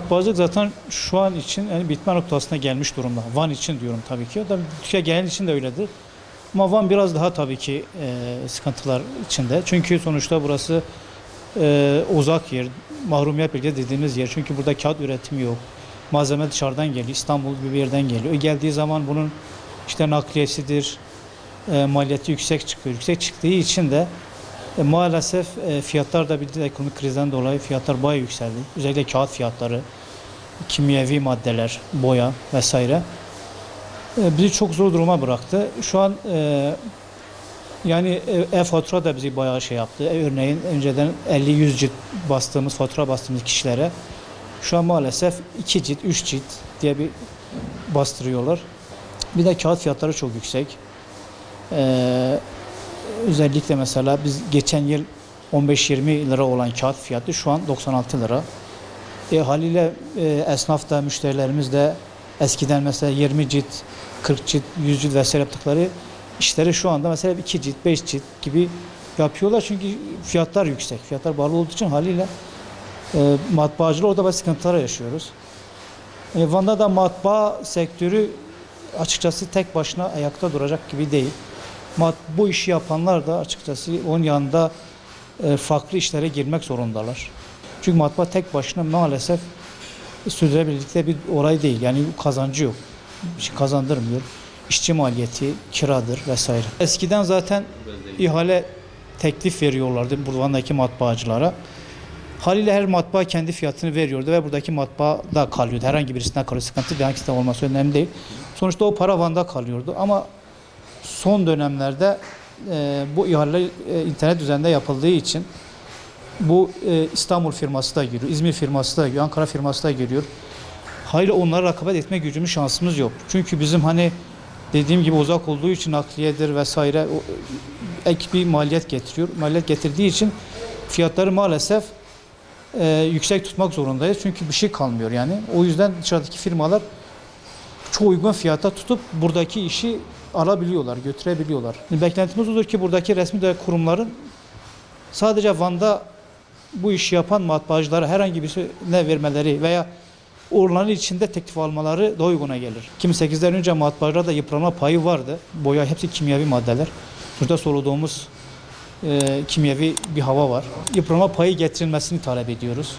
Matbaacılık zaten şu an için yani bitme noktasına gelmiş durumda. Van için diyorum tabii ki. O da Türkiye genel için de öyledir. Ama Van biraz daha tabii ki sıkıntılar içinde. Çünkü sonuçta burası uzak yer, mahrumiyet bölgesi dediğimiz yer. Çünkü burada kağıt üretimi yok. Malzeme dışarıdan geliyor, İstanbul gibi bir yerden geliyor. Geldiği zaman bunun işte nakliyesidir, maliyeti yüksek çıkıyor. Yüksek çıktığı için de maalesef fiyatlar da bir de ekonomik krizden dolayı fiyatlar bayağı yükseldi. Özellikle kağıt fiyatları, kimyevi maddeler, boya vesaire bizi çok zor duruma bıraktı. Şu an yani e-fatura da bizi bayağı şey yaptı. Örneğin önceden 50-100 cilt fatura bastığımız kişilere şu an maalesef 2 cilt, 3 cilt diye bir bastırıyorlar. Bir de kağıt fiyatları çok yüksek. Özellikle mesela biz geçen yıl 15-20 lira olan kağıt fiyatı şu an 96 lira. Haliyle esnaf da müşterilerimiz de eskiden mesela 20 cilt, 40 cilt, 100 cilt vesaire yaptıkları işleri şu anda mesela 2 cilt, 5 cilt gibi yapıyorlar. Çünkü fiyatlar yüksek. Fiyatlar bağlı olduğu için haliyle matbaacılığı orada bazı sıkıntılar yaşıyoruz. Van'da da matbaa sektörü açıkçası tek başına ayakta duracak gibi değil. Bu işi yapanlar da açıkçası onun yanında farklı işlere girmek zorundalar. Çünkü matbaa tek başına maalesef sürdürülebilirlikte bir olay değil. Yani kazancı yok. Bir şey kazandırmıyor. İşçi maliyeti, kiradır vesaire. Eskiden zaten ihale teklif veriyorlardı Van'daki matbaacılara. Haliyle her matbaa kendi fiyatını veriyordu ve buradaki matbaa da kalıyordu. Herhangi birisinden kalıyor. Sıkıntı değil. Hangisinden olması önemli değil. Sonuçta o para Van'da kalıyordu. Ama son dönemlerde bu ihale internet üzerinde yapıldığı için bu İstanbul firması da giriyor, İzmir firması da giriyor, Ankara firması da giriyor. Hayli onlara rekabet etme gücümüz, şansımız yok. Çünkü bizim hani dediğim gibi uzak olduğu için nakliyedir vesaire ek bir maliyet getiriyor. Maliyet getirdiği için fiyatları maalesef yüksek tutmak zorundayız. Çünkü bir şey kalmıyor yani. O yüzden dışarıdaki firmalar çok uygun fiyata tutup buradaki işi alabiliyorlar, götürebiliyorlar. Beklentimiz odur ki buradaki resmi kurumların sadece Van'da bu işi yapan matbaacılara herhangi birine vermeleri veya onların içinde teklif almaları daha uyguna gelir. 2008'den önce matbaacılarda yıpranma payı vardı. Boya hepsi kimyevi maddeler. Burada soluduğumuz kimyevi bir hava var. Yıpranma payı getirilmesini talep ediyoruz.